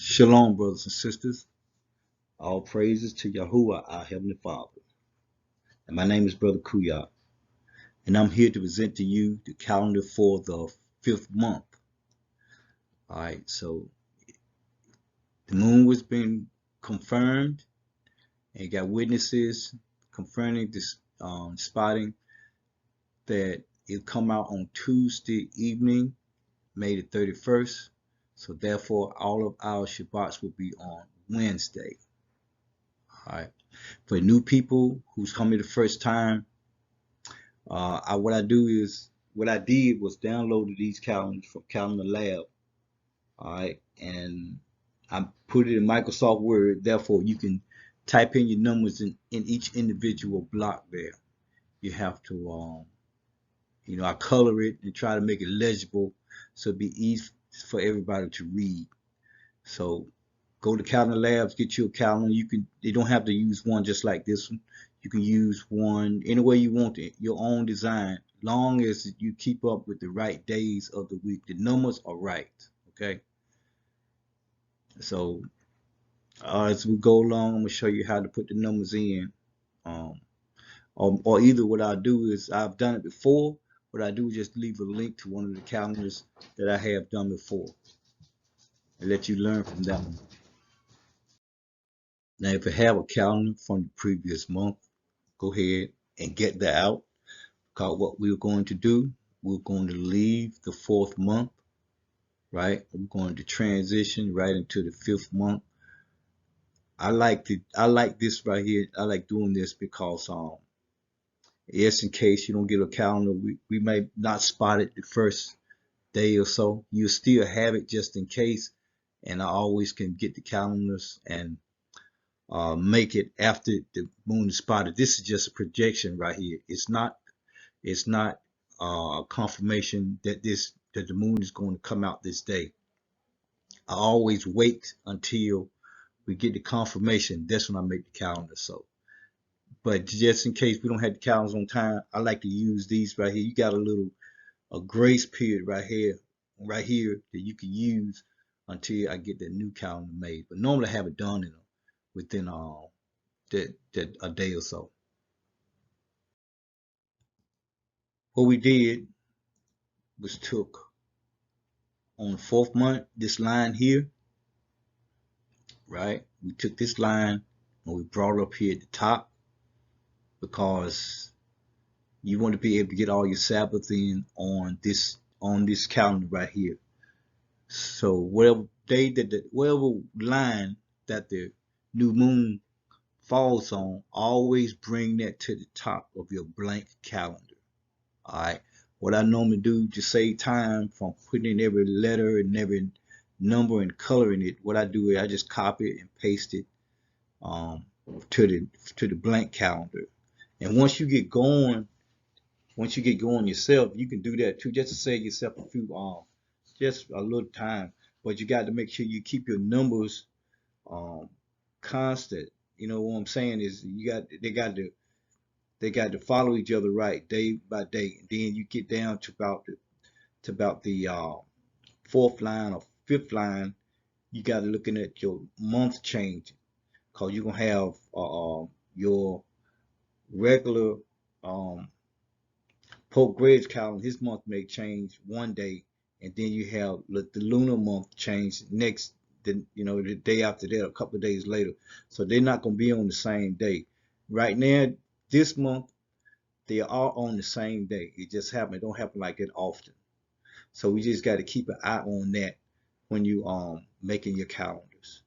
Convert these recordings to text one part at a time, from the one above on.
Shalom, brothers and sisters. All praises to Yahuwah, our Heavenly Father. And my name is Brother Kuya, and I'm here to present to you the calendar for the 5th month. All right, so the moon was being confirmed, and got witnesses confirming this spotting that it come out on Tuesday evening, May the 31st. So therefore, all of our Shabbats will be on Wednesday. All right. For new people who's coming the first time, what I did was downloaded these calendars from Calendar Lab. All right, and I put it in Microsoft Word. Therefore, you can type in your numbers in each individual block there. You have to, I color it and try to make it legible so it'd be easy for everybody to read. So go to Calendar Labs, get you a calendar. You don't have to use one just like this one. You can use one any way you want it, your own design, long as you keep up with the right days of the week. The numbers are right, okay? So as we go along, I'm gonna show you how to put the numbers in. Um, or either what I do is I've done it before. What I do is just leave a link to one of the calendars that I have done before and let you learn from that one. Now, if you have a calendar from the previous month, go ahead and get that out. Because what we're going to do, we're going to leave the 4th month, right? We're going to transition right into the 5th month. I like this right here. I like doing this because yes, in case you don't get a calendar, we may not spot it the first day or so. You still have it just in case, and I always can get the calendars and make it after the moon is spotted. This is just a projection right here. It's not a confirmation that the moon is going to come out this day. I always wait until we get the confirmation. That's when I make the calendar. So, but just in case we don't have the calendars on time, I like to use these right here. You got a grace period right here that you can use until I get the new calendar made. But normally I have it done within that a day or so. What we did was took on the 4th month this line here, right? We took this line and we brought it up here at the top because you want to be able to get all your Sabbath in on this calendar right here. So whatever line that the new moon falls on, always bring that to the top of your blank calendar. All right. What I normally do to save time from putting in every letter and every number and coloring it, what I do is I just copy it and paste it to the blank calendar. And once you get going yourself, you can do that too, just to save yourself just a little time. But you got to make sure you keep your numbers constant. You know what I'm saying is they got to follow each other right day by day. And then you get down to about the 4th line or 5th line. You got to looking at your month change, because you're gonna have your regular Pope Greg's calendar. His month may change one day, and then you have the lunar month change next. The day after that, a couple of days later. So they're not gonna be on the same day. Right now, this month they are on the same day. It just happened. It don't happen like that often. So we just got to keep an eye on that when you making your calendars,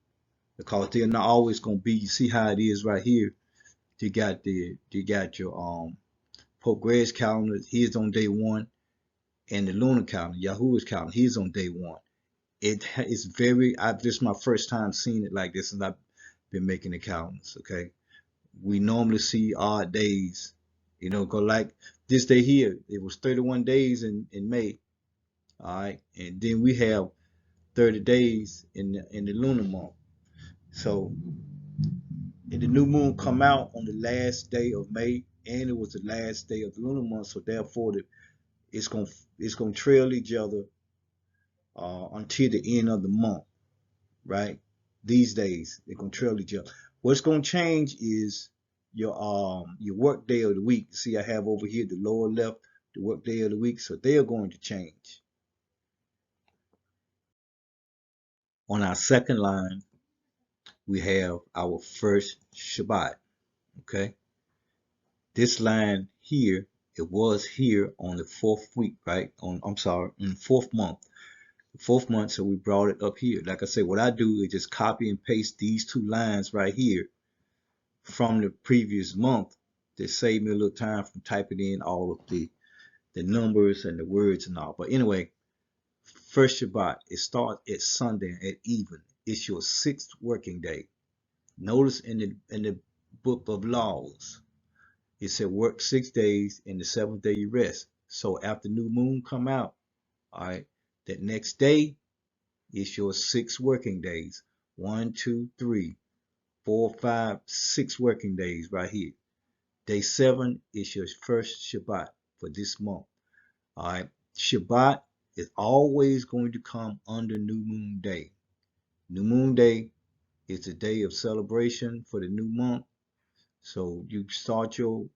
because they're not always gonna be. You see how it is right here. You got your Pope Greg's calendar. He's on day 1, and the lunar calendar, Yahuwah's calendar, he's on day 1. It's this is my first time seeing it like this, and I've been making the calendars. Okay, we normally see odd days. Go like this day here. It was 31 days in May. All right, and then we have 30 days in the lunar month. So, and the new moon come out on the last day of May, and it was the last day of the lunar month. So therefore, it's gonna trail each other until the end of the month, right? these days. They're gonna trail each other. What's gonna change is your work day of the week. See, I have over here the lower left the work day of the week, so they are going to change. On our second line, we have our first Shabbat. Okay, this line here, it was here on the fourth week, right? I'm sorry, in the fourth month. The fourth month, so we brought it up here. Like I said, what I do is just copy and paste these two lines right here from the previous month to save me a little time from typing in all of the numbers and the words and all. But anyway, first Shabbat, it starts at Sunday at even. It's your sixth working day. Notice in the book of laws, it said work 6 days and the seventh day you rest. So after new moon come out, all right, that next day is your 6 working days. 1, 2, 3, 4, 5, 6 working days right here. Day 7 is your first Shabbat for this month. All right. Shabbat is always going to come under New Moon Day. New Moon Day is a day of celebration for the new month. So you start your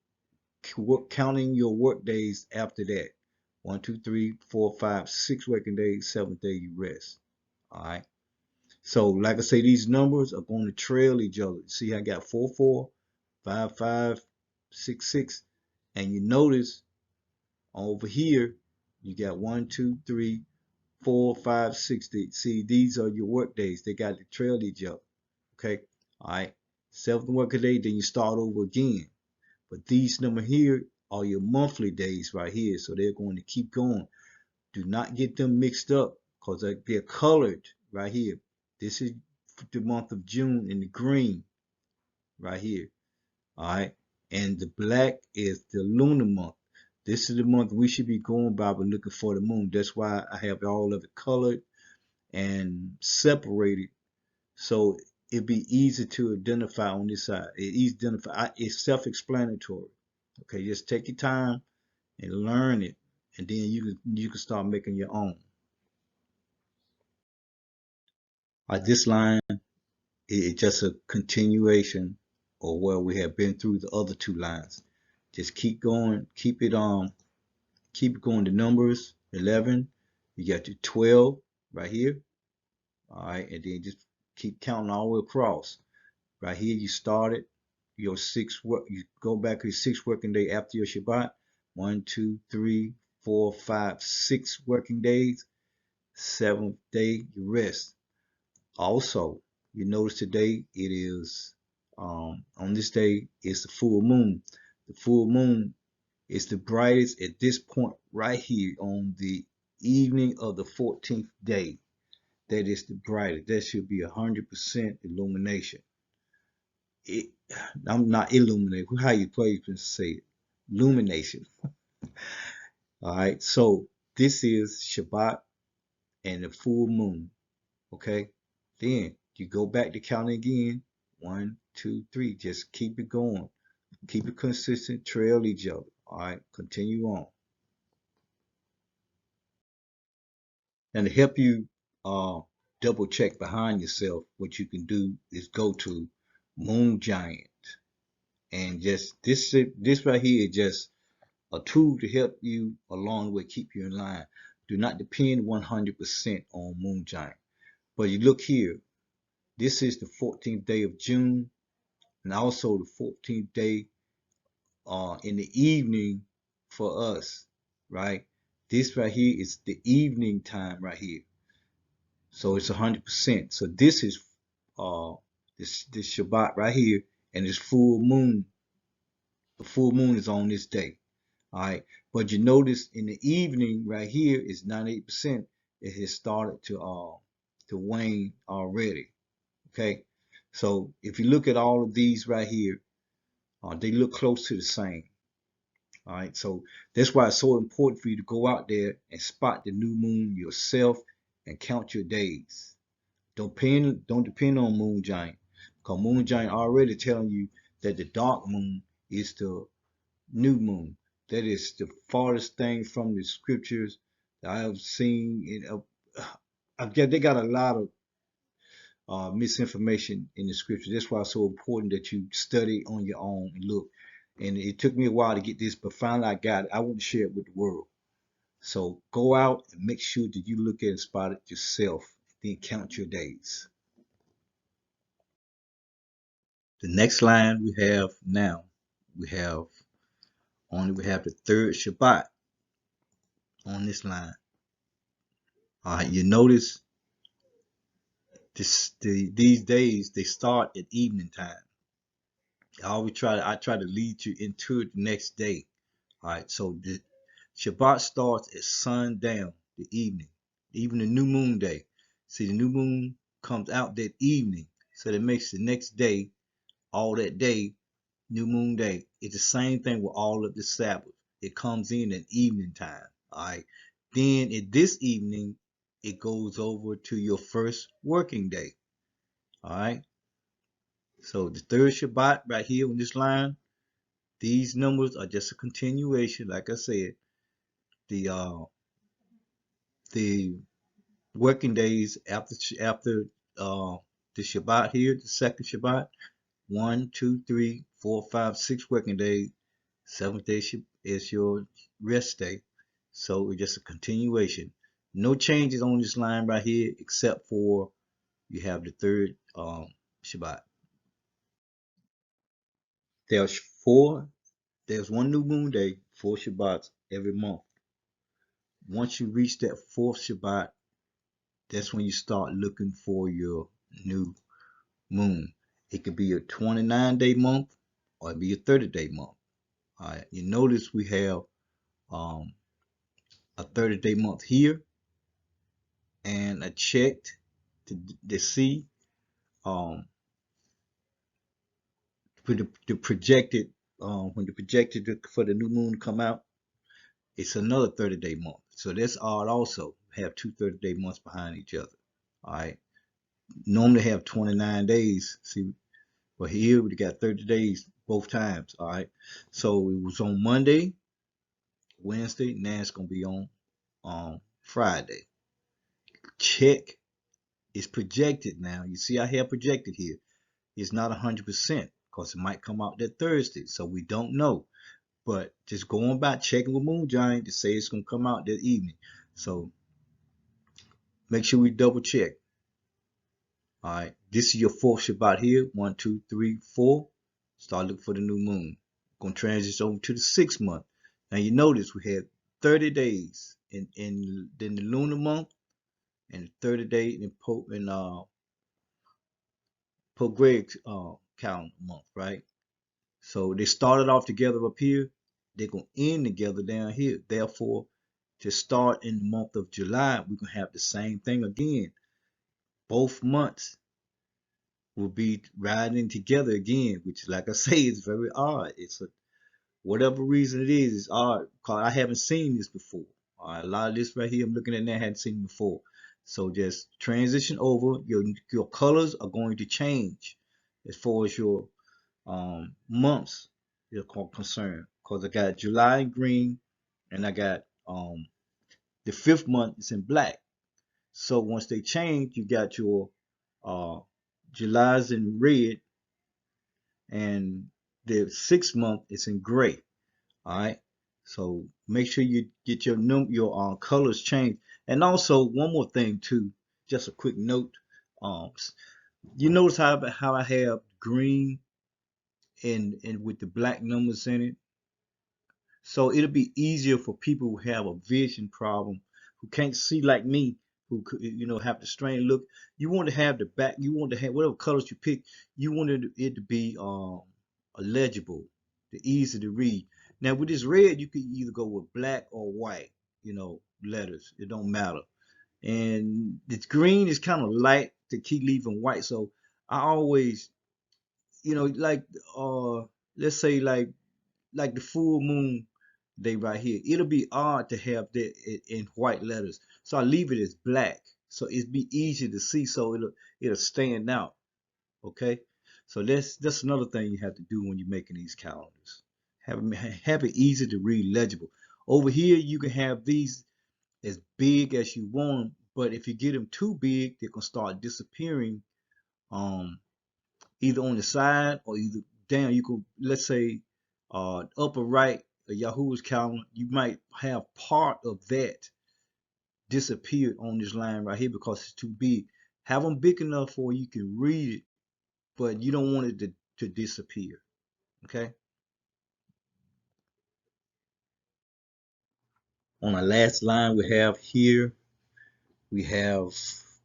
counting your work days after that. 1, 2, 3, 4, 5, 6 working days. Seventh day you rest. All right. So like I say, these numbers are going to trail each other. See, I got 4, 4, 5, 5, 6, 6, and you notice over here you got 1, 2, 3, 4, 5, 6. See, these are your work days. They got to trail each other. Okay. All right. Seventh working day, then you start over again. But these number here are your monthly days right here. So they're going to keep going. Do not get them mixed up because they're colored right here. This is the month of June in the green right here. All right. And the black is the lunar month. This is the month we should be going by, but looking for the moon. That's why I have all of it colored and separated. So it'd be easy to identify on this side. It's self-explanatory. Okay, just take your time and learn it, and then you can start making your own. Like this line is just a continuation of where we have been through the other two lines. Just keep going, keep going. The numbers 11, you got your 12 right here. All right, and then just keep counting all the way across. Right here, you started your you go back to your 6 working day after your Shabbat. 1, 2, 3, 4, 5, 6 working days. Seventh day, you rest. Also, you notice today it is on this day is the full moon. The full moon is the brightest at this point right here on the evening of the 14th day. That is the brightest. That should be 100% illumination. It, I'm not illuminated. How you play say it? Illumination. All right. So this is Shabbat and the full moon. Okay. Then you go back to counting again. 1, 2, 3. Just keep it going. Keep it consistent. Trail each other. All right. Continue on. And to help you double check behind yourself, what you can do is go to Moon Giant, and just this right here is just a tool to help you along the way, keep you in line. Do not depend 100% on Moon Giant. But you look here, this is the 14th day of June, and also the 14th day in the evening for us, right? This right here is the evening time right here. So it's 100%. So this is uh this Shabbat right here, and this full moon. The full moon is on this day. All right. But you notice in the evening right here is 98%. It has started to wane already. Okay. So if you look at all of these right here, they look close to the same. All right. So that's why it's so important for you to go out there and spot the new moon yourself and count your days. Don't depend on Moon Giant, because Moon Giant already telling you that the dark moon is the new moon. That is the farthest thing from the scriptures that I have seen. I guess they got a lot of misinformation in the scripture. That's why it's so important that you study on your own and look. And it took me a while to get this, but finally I got it. I want to share it with the world. So go out and make sure that you look at and spot it yourself. Then count your days. The next line we have now, we have we have the third Shabbat on this line. All right, you notice these days they start at evening time. I try to lead you into it the next day. All right, so the Shabbat starts at sundown, the evening, even the new moon day. See, the new moon comes out that evening, so that makes the next day, all that day, new moon day. It's the same thing with all of the Sabbath. It comes in at evening time. All right, then at this evening, it goes over to your first working day. All right, so the third Shabbat right here on this line, these numbers are just a continuation. Like I said, the uh, the working days after the Shabbat here, the second Shabbat, 1, 2, 3, 4, 5, 6 working days. Seventh day is your rest day. So it's just a continuation. No changes on this line right here except for you have the third Shabbat. There's four. There's one new moon day, 4 Shabbats every month. Once you reach that fourth Shabbat, that's when you start looking for your new moon. It could be a 29-day month or it be a 30-day month. All right. You notice we have um, a 30-day month here, and I checked to see um, for the projected when the projected for the new moon come out, it's another 30-day month. So that's odd also. Have two 30-day months behind each other. All right. Normally have 29 days. See, but here we got 30 days both times. All right. So it was on Monday, Wednesday. Now it's gonna be on Friday. Check. It's projected now. You see, I have projected here. It's not 100% because it might come out that Thursday. So we don't know. But just going by checking with Moon Giant to say it's gonna come out that evening. So make sure we double check. All right, this is your fourth Shabbat here. 1, 2, 3, 4. Start looking for the new moon. Gonna transition over to the 6th month. Now you notice we had 30 days in the lunar month and 30 days in Greg's calendar month, right? So they started off together up here. They're gonna end together down here. Therefore, to start in the month of July, we're gonna have the same thing again. Both months will be riding together again, which, like I say, is very odd. It's a whatever reason it is, it's odd because I haven't seen this before. All right, a lot of this right here I'm looking at now I hadn't seen before. So just transition over. Your colors are going to change as far as your months are concerned. Because I got July in green, and I got the 5th month is in black. So once they change, you got your uh, July's in red, and the 6th month is in gray. All right. So make sure you get your colors changed. And also one more thing too, just a quick note. Um, you notice how I have green and with the black numbers in it. So it'll be easier for people who have a vision problem, who can't see like me, who could, have the strain look. You want to have the back, you want to have whatever colors you pick, you wanted it to be legible, the easy to read. Now with this red, you can either go with black or white, letters. It don't matter. And this green is kind of light to keep leaving white. So I always, like let's say like the full moon day right here. It'll be odd to have that in white letters. So I leave it as black. So it'd be easy to see. So it'll stand out. Okay. So that's another thing you have to do when you're making these calendars. Have it easy to read, legible. Over here, you can have these as big as you want them, but if you get them too big, they're gonna start disappearing either on the side or either down. You could, let's say, upper right of Yahoo's calendar, you might have part of that disappeared on this line right here because it's too big. Have them big enough where you can read it, but you don't want it to disappear. Okay. On the last line we have here, we have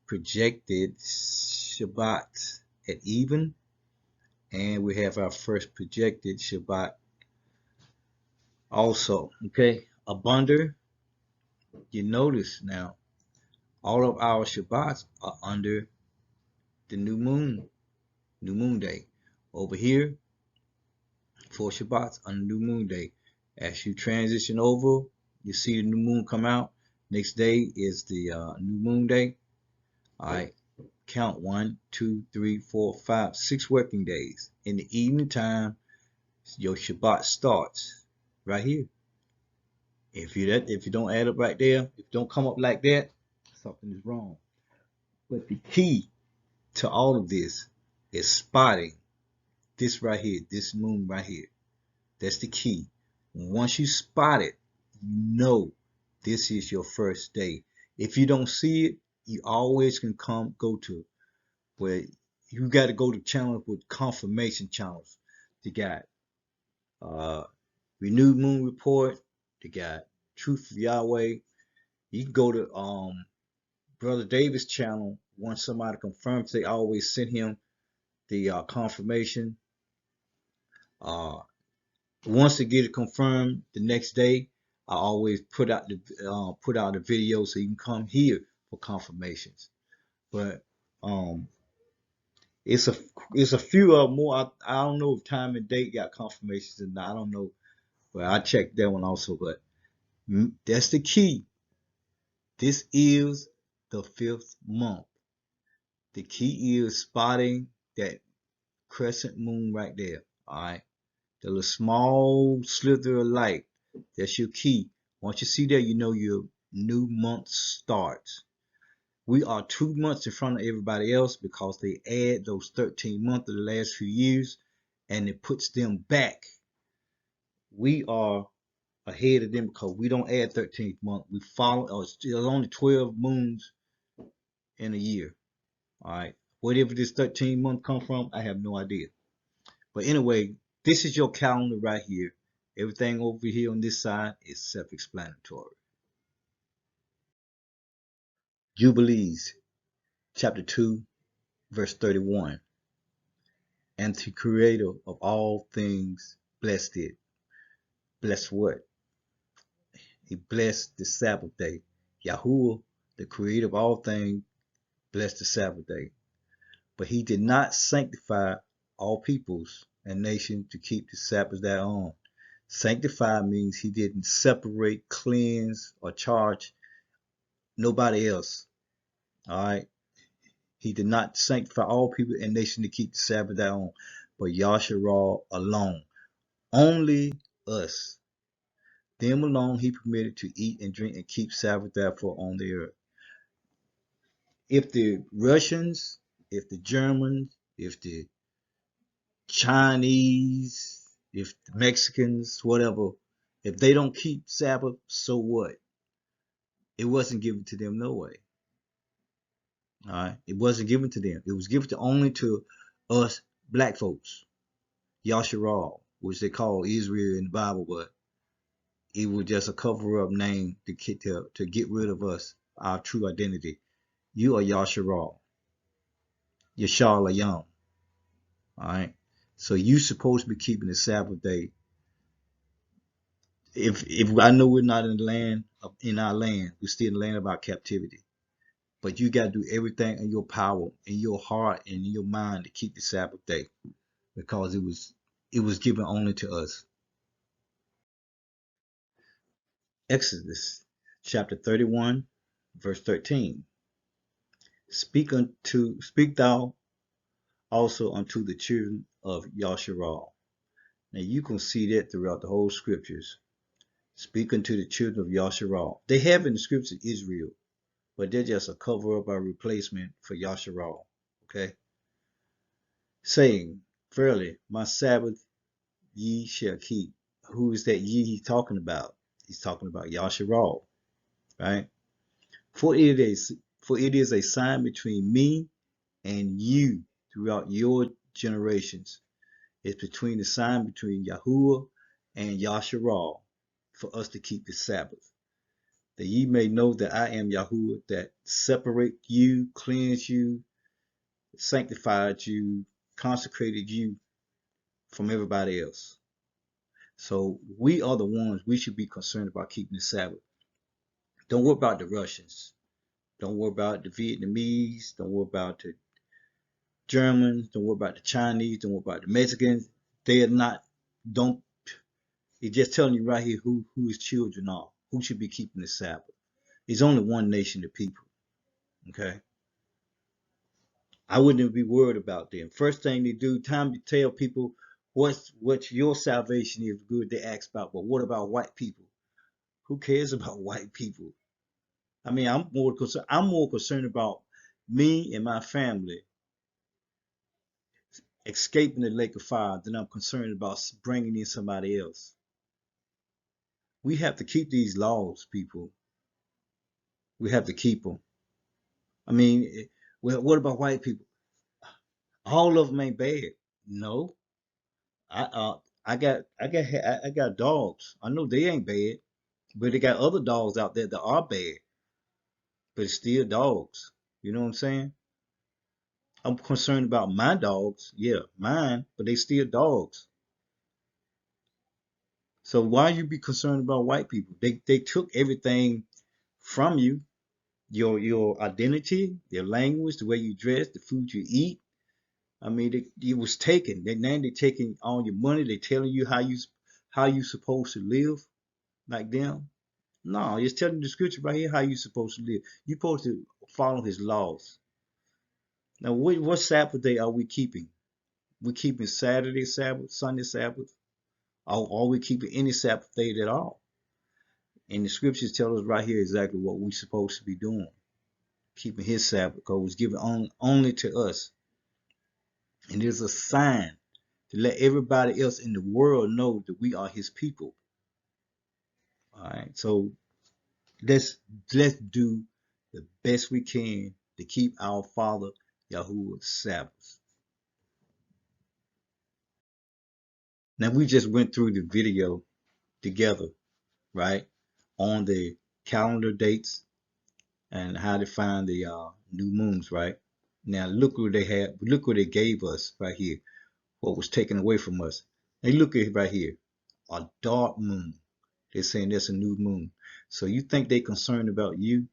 projected Shabbat at even, and we have our first projected Shabbat also. Okay. Abundant, you notice now all of our Shabbats are under the new moon day. Over here, 4 Shabbats on the new moon day. As you transition over, you see the new moon come out. Next day is the new moon day. All right, count 1, 2, 3, 4, 5, 6 working days. In the evening time, your Shabbat starts right here. If you don't add up right there, if you don't come up like that, something is wrong. But the key to all of this is spotting this right here, this moon right here. That's the key. Once you spot it, you know this is your first day. If you don't see it, you always can go to where you got to go to channels with confirmation channels. They got uh, Renewed Moon Report. They got Truth of Yahweh. You can go to Brother Davis' channel. Once somebody confirms, they always send him the confirmation. Uh, Once they get it confirmed, the next day I always put out the video so you can come here for confirmations. But um, it's a it's a few more. I don't know if time and date got confirmations or not. I don't know. But I checked that one also. But that's the key. This is the 5th month. The key is spotting that crescent moon right there. All right. The little small slither of light. That's your key. Once you see that, you know your new month starts. We are 2 months in front of everybody else because they add those 13 months of the last few years and it puts them back. We are ahead of them because we don't add 13th month. We follow, there's only 12 moons in a year. All right. Whatever this 13 month come from, I have no idea. But anyway, this is your calendar right here. Everything over here on this side is self-explanatory. Jubilees, chapter 2, verse 31. And the creator of all things blessed it. Blessed what? He blessed the Sabbath day. Yahuwah, the creator of all things, blessed the Sabbath day. But he did not sanctify all peoples and nations to keep the Sabbath thereon. Sanctify means he didn't separate, cleanse, or charge nobody else. All right. He did not sanctify all people and nations to keep the Sabbath thereon, but Yasharal alone. Only us. Them alone he permitted to eat and drink and keep Sabbath therefore on the earth. If the Russians, if the Germans, if the Chinese, if the Mexicans, whatever, if they don't keep Sabbath, so what? It wasn't given to them no way. All right, it wasn't given to them. It was given to only to us black folks, Yasharal, which they call Israel in the Bible, but it was just a cover-up name to get rid of us, our true identity. You are Yasharal, Yashar Layam. All right, so you supposed to be keeping the Sabbath day. If I know we're not in the land in our land, we're still in the land of our captivity. But you got to do everything in your power, in your heart, and in your mind to keep the Sabbath day, because it was given only to us. Exodus chapter 31, verse 13. Speak thou also unto the children of Yasharal. Now you can see that throughout the whole scriptures. Speak unto the children of Yasharal. They have in the scripture Israel, but they're just a cover up or replacement for Yasharal. Okay? saying, verily, my Sabbath ye shall keep. Who is that ye he's talking about? He's talking about Yasharal, right? For it is for it is a sign between me and you throughout your generations. It's between the sign between Yahuwah and Yasharal for us to keep the Sabbath. That ye may know that I am Yahuwah, that separate you, cleanse you, sanctified you, consecrated you from everybody else. So we are the ones we should be concerned about keeping the Sabbath. Don't worry about the Russians. Don't worry about the Vietnamese. Don't worry about the Germans. Don't worry about the Chinese. Don't worry about the Mexicans. They are not. Don't. It's just telling you right here who his children are. Who should be keeping the Sabbath. It's only one nation of people. Okay. I wouldn't be worried about them. First thing they do, time to tell people what's your salvation is good. They ask about, but what about white people? Who cares about white people? I mean, I'm more concerned. I'm more concerned about me and my family escaping the lake of fire than I'm concerned about bringing in somebody else. We have to keep these laws, people. We have to keep them. I mean, well, what about white people? All of them ain't bad. No, I got dogs. I know they ain't bad, but they got other dogs out there that are bad, but it's still dogs. You know what I'm saying? I'm concerned about my dogs, yeah, mine, but they still dogs. So why you be concerned about white people? They took everything from you, your identity, your language, the way you dress, the food you eat. I mean, it was taken. Now they're taking all your money. They're telling you how you supposed to live like them. No, it's telling the scripture right here how you supposed to live. You're supposed to follow his laws. Now, what Sabbath day are we keeping? We keeping Saturday Sabbath, Sunday Sabbath, or are we keeping any Sabbath day at all? And the scriptures tell us right here exactly what we're supposed to be doing, keeping his Sabbath, because it was given only to us. And there's a sign to let everybody else in the world know that we are his people. All right. So let's let's do the best we can to keep our Father Yahuwah's Sabbath. Now we just went through the video together, right? On the calendar dates and how to find the new moons, right? Now look what they had, look what they gave us right here, what was taken away from us. They look at it right here, a dark moon. They're saying that's a new moon. So you think they concerned about you?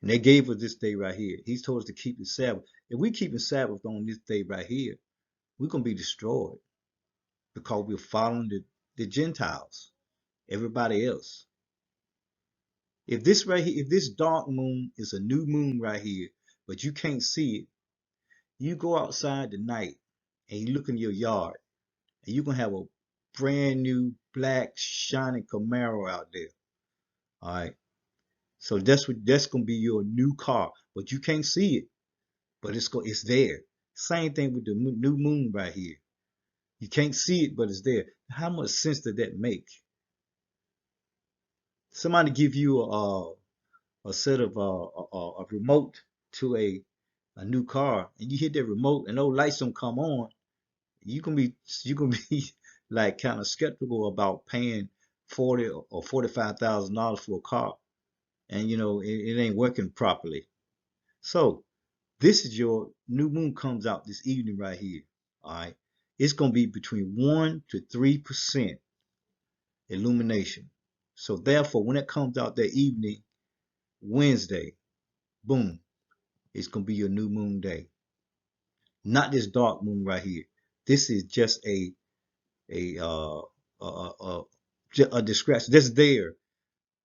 And they gave us this day right here. He's told us to keep the Sabbath. If we keep the Sabbath on this day right here, we're gonna be destroyed because we're following the Gentiles, everybody else. If this right here, if this dark moon is a new moon right here, but you can't see it, you go outside tonight and you look in your yard and you're gonna have a brand new black shining Camaro out there. All right. So that's gonna be your new car, but you can't see it, but it's there. Same thing with the new moon right here. You can't see it, but it's there. How much sense did that make? Somebody give you a set of a remote to a new car, and you hit that remote, and those lights don't come on. You can be like kind of skeptical about paying 40 or $45,000 for a car, and it ain't working properly. So this is your new moon comes out this evening right here. All right, it's gonna be between 1 to 3% illumination. So therefore, when it comes out that evening, Wednesday, boom, it's gonna be your new moon day. Not this dark moon right here. This is just a uh a distraction. That's there.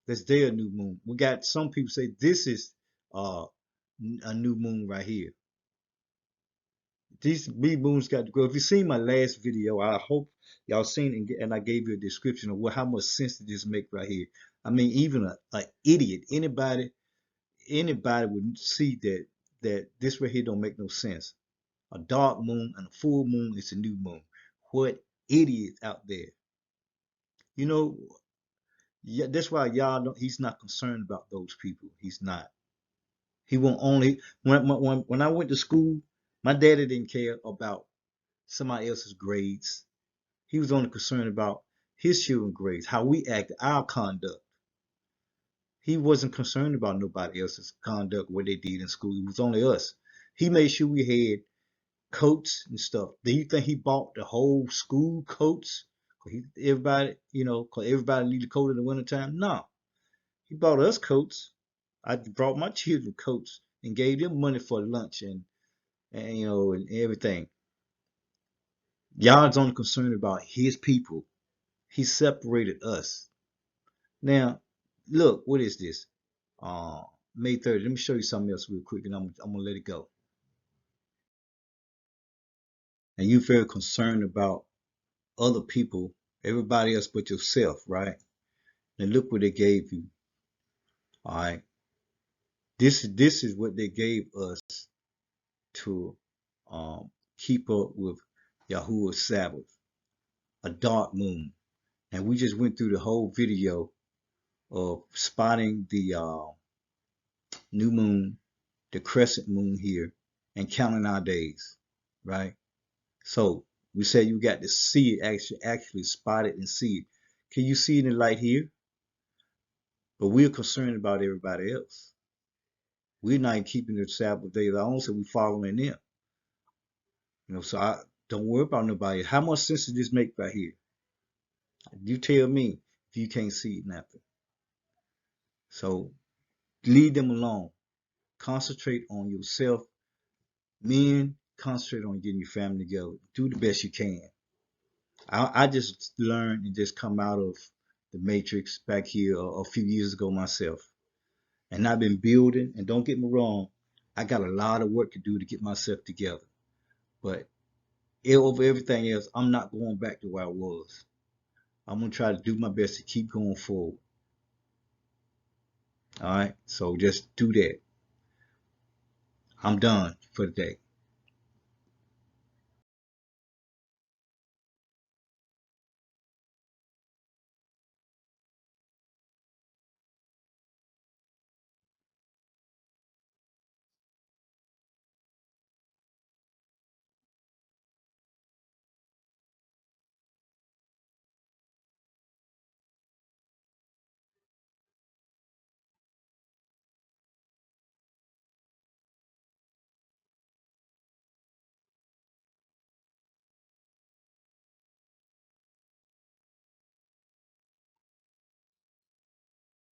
That's their new moon. We got some people say this is uh a new moon right here. These B moons got to go. If you seen my last video, I hope y'all seen it, and I gave you a description of how much sense did this make right here. I mean, even a idiot, anybody would see that this right here don't make no sense. A dark moon and a full moon is a new moon. What idiots out there? You know, yeah, that's why y'all don't, he's not concerned about those people. He's not. He won't only when I went to school, my daddy didn't care about somebody else's grades. He was only concerned about his children's grades, how we acted, our conduct. He wasn't concerned about nobody else's conduct, what they did in school. It was only us. He made sure we had coats and stuff. Do you think he bought the whole school coats? Everybody, cause everybody needed a coat in the wintertime. No, he bought us coats. I brought my children coats and gave them money for lunch and everything. God's only concerned about his people. He separated us. Now, look, what is this? Uh, May 30th. Let me show you something else real quick, and I'm gonna let it go. And you're very concerned about other people, everybody else but yourself, right? And look what they gave you. All right. This is what they gave us to keep up with Yahuwah's Sabbath, a dark moon. And we just went through the whole video of spotting the new moon, the crescent moon here, and counting our days, right? So we said you got to see it, actually spot it and see it. Can you see it in the light here? But we're concerned about everybody else. We're not keeping the Sabbath days our own, so we're following them. So I don't worry about nobody. How much sense does this make right here? You tell me if you can't see it nothing. So leave them alone. Concentrate on yourself. Men, concentrate on getting your family together. Do the best you can. I just learned and just come out of the matrix back here a few years ago myself. And I've been building, and don't get me wrong, I got a lot of work to do to get myself together. But over everything else, I'm not going back to where I was. I'm going to try to do my best to keep going forward. All right. So just do that. I'm done for the day.